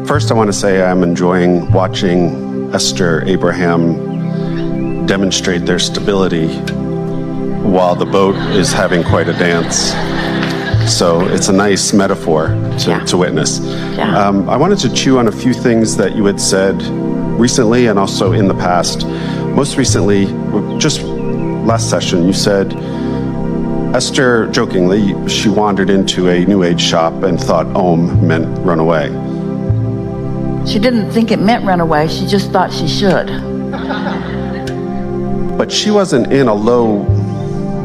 First, I want to say I'm enjoying watching Esther Abraham demonstrate their stability while the boat is having quite a dance. So it's a nice metaphor to witness. Yeah. I wanted to chew on a few things that you had said recently and also in the past. Most recently, just last session, you said, Esther, jokingly, she wandered into a New Age shop and thought Om meant run away. She didn't think it meant run away, she just thought she should. But she wasn't in a low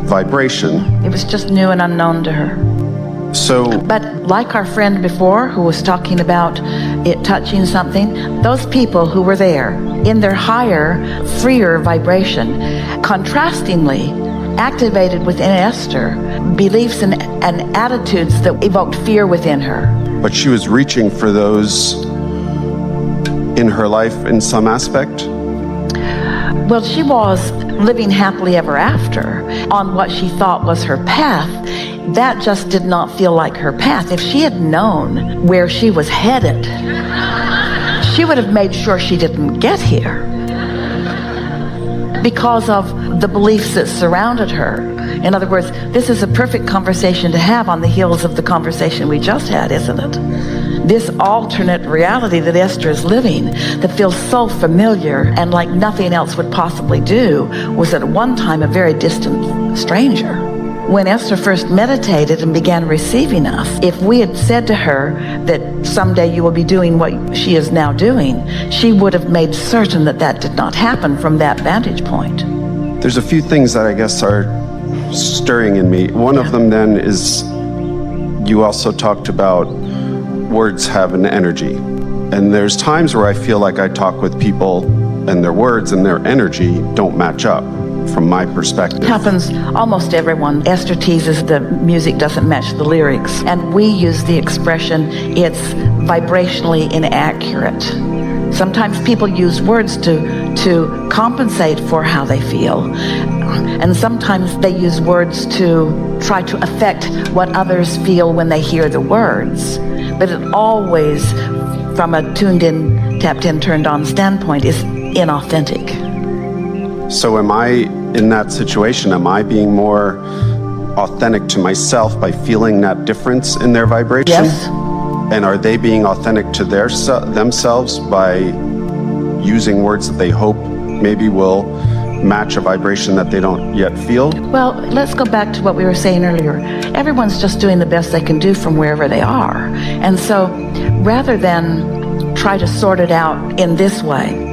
vibration. It was just new and unknown to her. But like our friend before who was talking about it touching something, those people who were there in their higher, freer vibration, contrastingly activated within Esther beliefs and attitudes that evoked fear within her. But she was reaching for those in her life in some aspect? Well, she was living happily ever after on what she thought was her path. That just did not feel like her path. If she had known where she was headed, she would have made sure she didn't get here because of the beliefs that surrounded her. In other words, this is a perfect conversation to have on the heels of the conversation we just had, isn't it? This alternate reality that Esther is living that feels so familiar and like nothing else would possibly do was at one time a very distant stranger. When Esther first meditated and began receiving us, if we had said to her that someday you will be doing what she is now doing, she would have made certain that that did not happen from that vantage point. There's a few things that I guess are stirring in me. One of them then is you also talked about words have an energy. And there's times where I feel like I talk with people and their words and their energy don't match up from my perspective. It happens almost everyone. Esther teases the music doesn't match the lyrics. And we use the expression, it's vibrationally inaccurate. Sometimes people use words to compensate for how they feel. And sometimes they use words to try to affect what others feel when they hear the words. But it always, from a tuned in, tapped in, turned on standpoint, is inauthentic. So am I, in that situation, am I being more authentic to myself by feeling that difference in their vibration? Yes. And are they being authentic to themselves by using words that they hope maybe will match a vibration that they don't yet feel? Well, let's go back to what we were saying earlier. Everyone's just doing the best they can do from wherever they are. And so rather than try to sort it out in this way,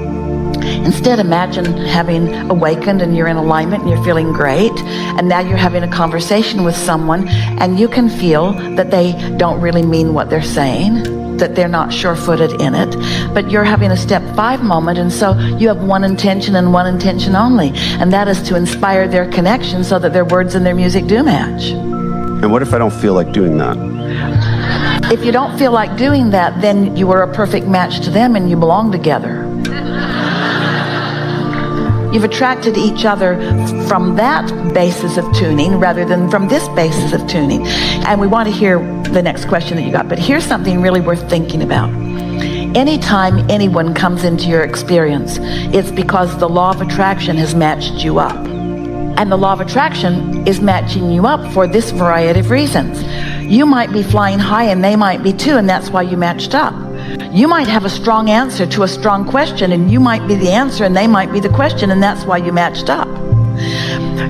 instead imagine having awakened and you're in alignment and you're feeling great, and now you're having a conversation with someone and you can feel that they don't really mean what they're saying, that they're not sure-footed in it, but you're having a step 5 moment, and so you have one intention and one intention only, and that is to inspire their connection so that their words and their music do match. And what if I don't feel like doing that? If you don't feel like doing that, then you are a perfect match to them and you belong together. You've attracted each other from that basis of tuning rather than from this basis of tuning. And we want to hear the next question that you got, but here's something really worth thinking about. Anytime anyone comes into your experience, it's because the law of attraction has matched you up. And the law of attraction is matching you up for this variety of reasons. You might be flying high and they might be too, and that's why you matched up. You might have a strong answer to a strong question, and you might be the answer and they might be the question, and that's why you matched up.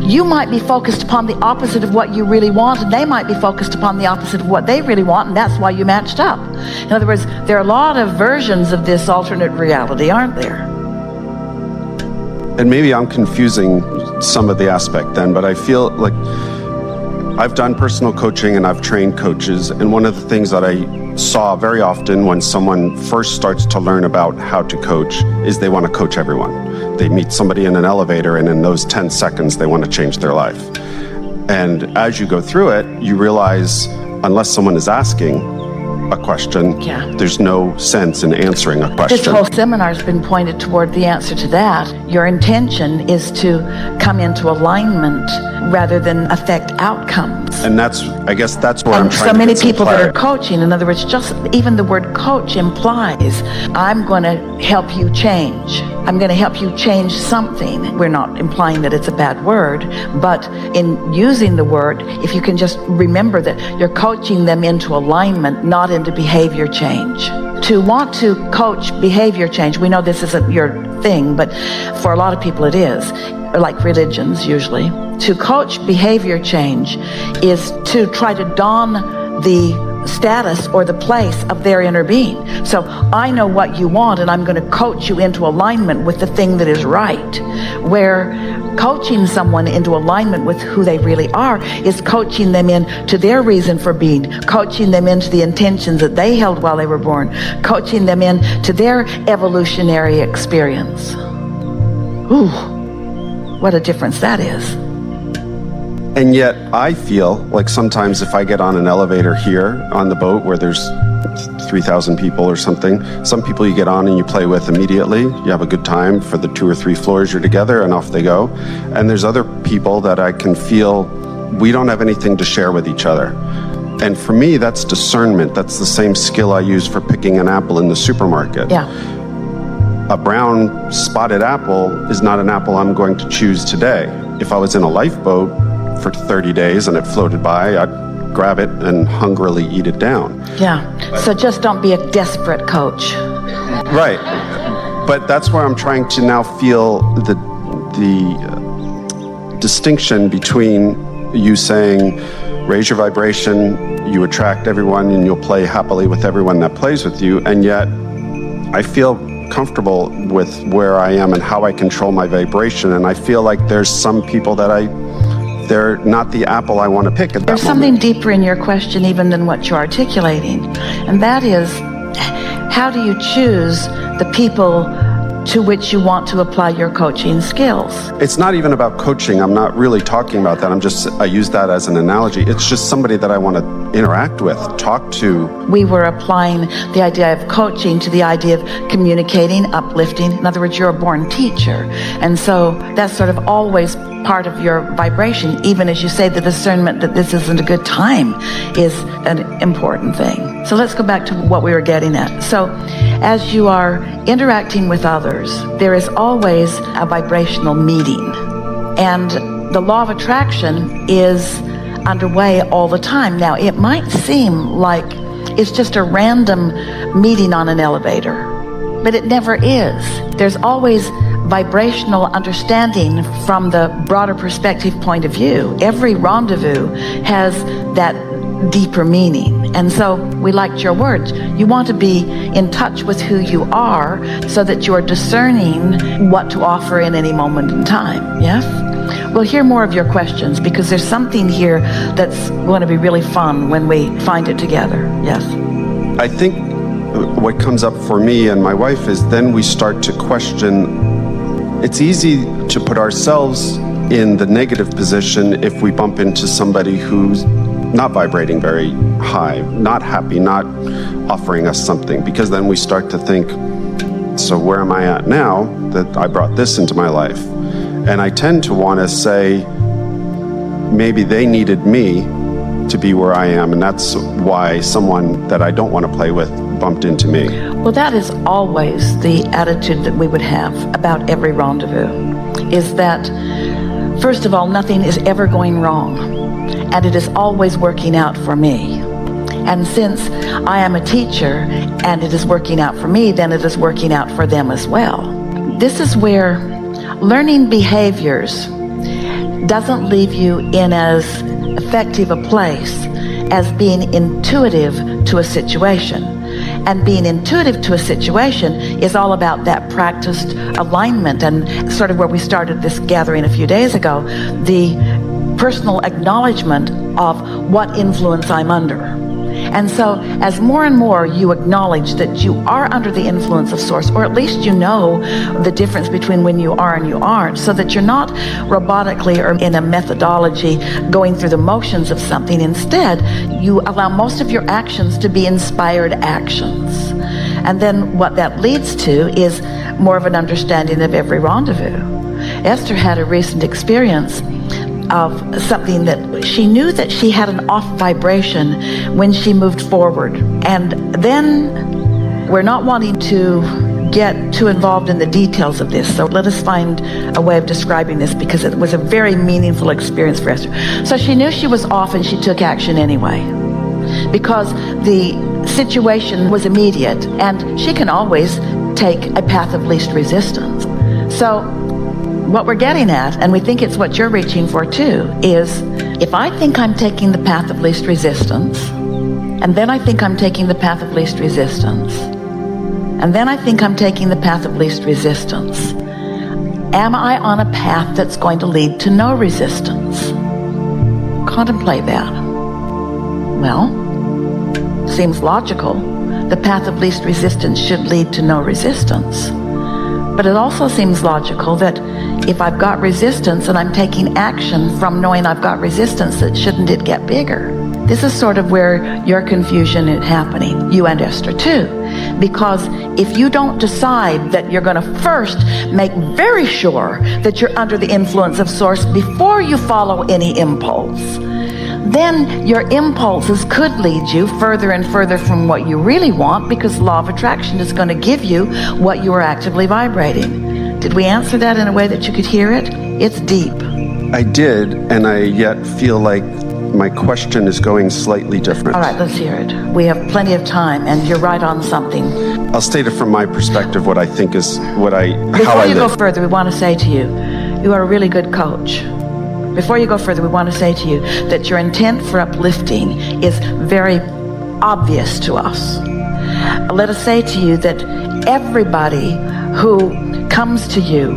You might be focused upon the opposite of what you really want, and they might be focused upon the opposite of what they really want, and that's why you matched up. In other words, there are a lot of versions of this alternate reality, aren't there? And maybe I'm confusing some of the aspect then, but I feel like I've done personal coaching and I've trained coaches, and one of the things that I saw very often when someone first starts to learn about how to coach is they want to coach everyone. They meet somebody in an elevator, and in those 10 seconds they want to change their life. And as you go through it, you realize unless someone is asking, a question, Yeah. there's no sense in answering a This question. whole seminar has been pointed toward the answer to that. Your intention is to come into alignment rather than affect outcomes. And I guess that's where I'm And trying so to many get some people that are clarity. coaching, in other words, just even the word coach implies, I'm going to help you change. I'm going to help you change something. We're not implying that it's a bad word, but in using the word, if you can just remember that you're coaching them into alignment, not into behavior change. To want to coach behavior change, we know this isn't your thing, but for a lot of people it is, like religions usually. To coach behavior change is to try to don the status or the place of their inner being. So I know what you want, and I'm going to coach you into alignment with the thing that is right. Where coaching someone into alignment with who they really are is coaching them into their reason for being, coaching them into the intentions that they held while they were born, coaching them into their evolutionary experience. Ooh, what a difference that is. And yet I feel like sometimes if I get on an elevator here on the boat where there's 3,000 people or something, some people you get on and you play with immediately. You have a good time for the 2 or 3 floors you're together and off they go. And there's other people that I can feel we don't have anything to share with each other. And for me, that's discernment. That's the same skill I use for picking an apple in the supermarket. Yeah. A brown spotted apple is not an apple I'm going to choose today. If I was in a lifeboat for 30 days and it floated by, I'd grab it and hungrily eat it down. Yeah. So just don't be a desperate coach. Right. But that's where I'm trying to now feel the distinction between you saying, raise your vibration, you attract everyone and you'll play happily with everyone that plays with you, and yet I feel comfortable with where I am and how I control my vibration, and I feel like there's some people that they're not the apple I want to pick at that There's something deeper in your question even than what you're articulating, and that is, how do you choose the people to which you want to apply your coaching skills? It's not even about coaching. I'm not really talking about that. I use that as an analogy. It's just somebody that I want to interact with, talk to. We were applying the idea of coaching to the idea of communicating, uplifting. In other words, you're a born teacher. And so that's sort of always part of your vibration, even as you say the discernment that this isn't a good time is an important thing. So let's go back to what we were getting at. So as you are interacting with others, there is always a vibrational meeting. And the law of attraction is underway all the time. Now, it might seem like it's just a random meeting on an elevator, but it never is. There's always vibrational understanding from the broader perspective point of view. Every rendezvous has that deeper meaning. And so we liked your words. You want to be in touch with who you are so that you're discerning what to offer in any moment in time. Yes? We'll hear more of your questions because there's something here that's going to be really fun when we find it together. Yes? I think what comes up for me and my wife is then we start to question. It's easy to put ourselves in the negative position if we bump into somebody who's not vibrating very high, not happy, not offering us something, because then we start to think, so where am I at now that I brought this into my life? And I tend to want to say, maybe they needed me to be where I am, and that's why someone that I don't want to play with bumped into me. Well, that is always the attitude that we would have about every rendezvous, is that, first of all, nothing is ever going wrong, and it is always working out for me. And since I am a teacher and it is working out for me, then it is working out for them as well. This is where learning behaviors doesn't leave you in as effective a place as being intuitive to a situation. And being intuitive to a situation is all about that practiced alignment, and sort of where we started this gathering a few days ago, the personal acknowledgement of what influence I'm under. And so as more and more you acknowledge that you are under the influence of Source, or at least you know the difference between when you are and you aren't, so that you're not robotically or in a methodology going through the motions of something. Instead, you allow most of your actions to be inspired actions. And then what that leads to is more of an understanding of every rendezvous. Esther had a recent experience of something that she knew that she had an off vibration when she moved forward. And then we're not wanting to get too involved in the details of this, so let us find a way of describing this, because it was a very meaningful experience for Esther. So she knew she was off, and she took action anyway, because the situation was immediate, and she can always take a path of least resistance. So what we're getting at, and we think it's what you're reaching for too, is if I think I'm taking the path of least resistance, and then I think I'm taking the path of least resistance, and then I think I'm taking the path of least resistance, am I on a path that's going to lead to no resistance? Contemplate that. Well, seems logical. The path of least resistance should lead to no resistance. But it also seems logical that if I've got resistance and I'm taking action from knowing I've got resistance, that shouldn't it get bigger? This is sort of where your confusion is happening, you and Esther too. Because if you don't decide that you're going to first make very sure that you're under the influence of Source before you follow any impulse, then your impulses could lead you further and further from what you really want, because law of attraction is going to give you what you are actively vibrating. Did we answer that in a way that you could hear it? It's deep. I did, and I yet feel like my question is going slightly different. All right, let's hear it. We have plenty of time, and you're right on something. I'll state it from my perspective, what I think is how I live. Before you go further, we want to say to you, you are a really good coach. Before you go further, we want to say to you that your intent for uplifting is very obvious to us. Let us say to you that everybody who comes to you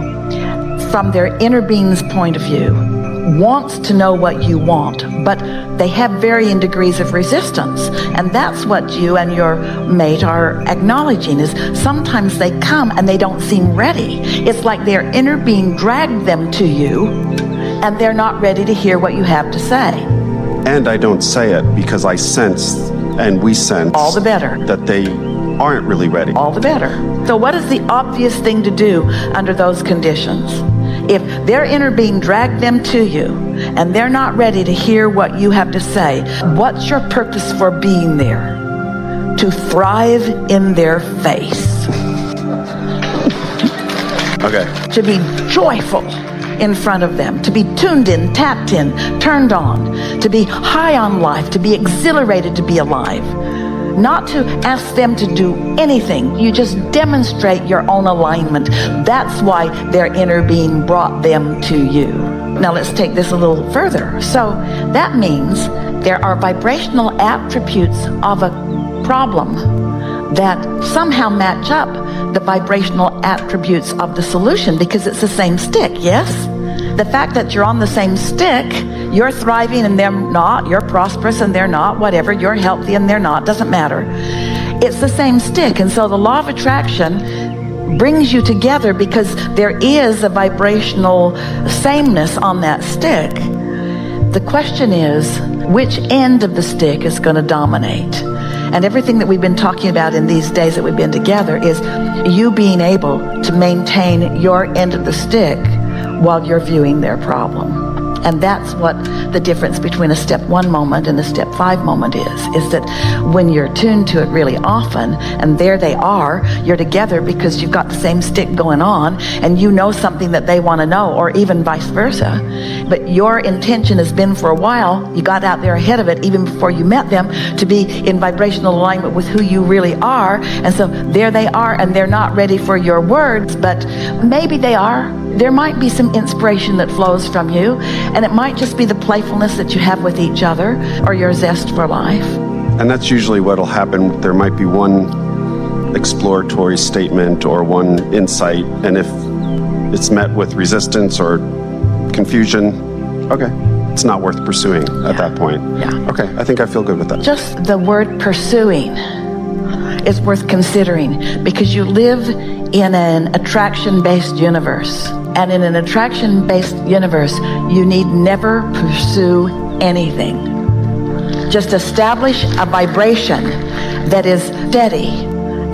from their inner being's point of view wants to know what you want, but they have varying degrees of resistance. And that's what you and your mate are acknowledging, is sometimes they come and they don't seem ready. It's like their inner being dragged them to you, and they're not ready to hear what you have to say. And I don't say it because I sense, and we sense, all the better, that they aren't really ready. All the better. So what is the obvious thing to do under those conditions? If their inner being dragged them to you and they're not ready to hear what you have to say, what's your purpose for being there? To thrive in their face. Okay. To be joyful in front of them, to be tuned in, tapped in, turned on, to be high on life, to be exhilarated to be alive. Not to ask them to do anything. You just demonstrate your own alignment. That's why their inner being brought them to you. Now let's take this a little further. So that means there are vibrational attributes of a problem that somehow match up the vibrational attributes of the solution, because it's the same stick, yes? The fact that you're on the same stick, you're thriving and they're not, you're prosperous and they're not, whatever, you're healthy and they're not, doesn't matter. It's the same stick. And so the law of attraction brings you together because there is a vibrational sameness on that stick. The question is, which end of the stick is going to dominate? And everything that we've been talking about in these days that we've been together is you being able to maintain your end of the stick while you're viewing their problem. And that's what the difference between a step 1 moment and a step 5 moment is that when you're tuned to it really often, and there they are, you're together because you've got the same stick going on, and you know something that they want to know, or even vice versa. But your intention has been for a while, you got out there ahead of it even before you met them, to be in vibrational alignment with who you really are. And so there they are, and they're not ready for your words, but maybe they are. There might be some inspiration that flows from you, and it might just be the playfulness that you have with each other, or your zest for life. And that's usually what'll happen. There might be one exploratory statement or one insight, and if it's met with resistance or confusion, okay, it's not worth pursuing at that point. Yeah. Okay, I think I feel good with that. Just the word pursuing is worth considering, because you live in an attraction-based universe. And in an attraction-based universe, you need never pursue anything. Just establish a vibration that is steady,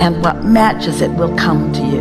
and what matches it will come to you.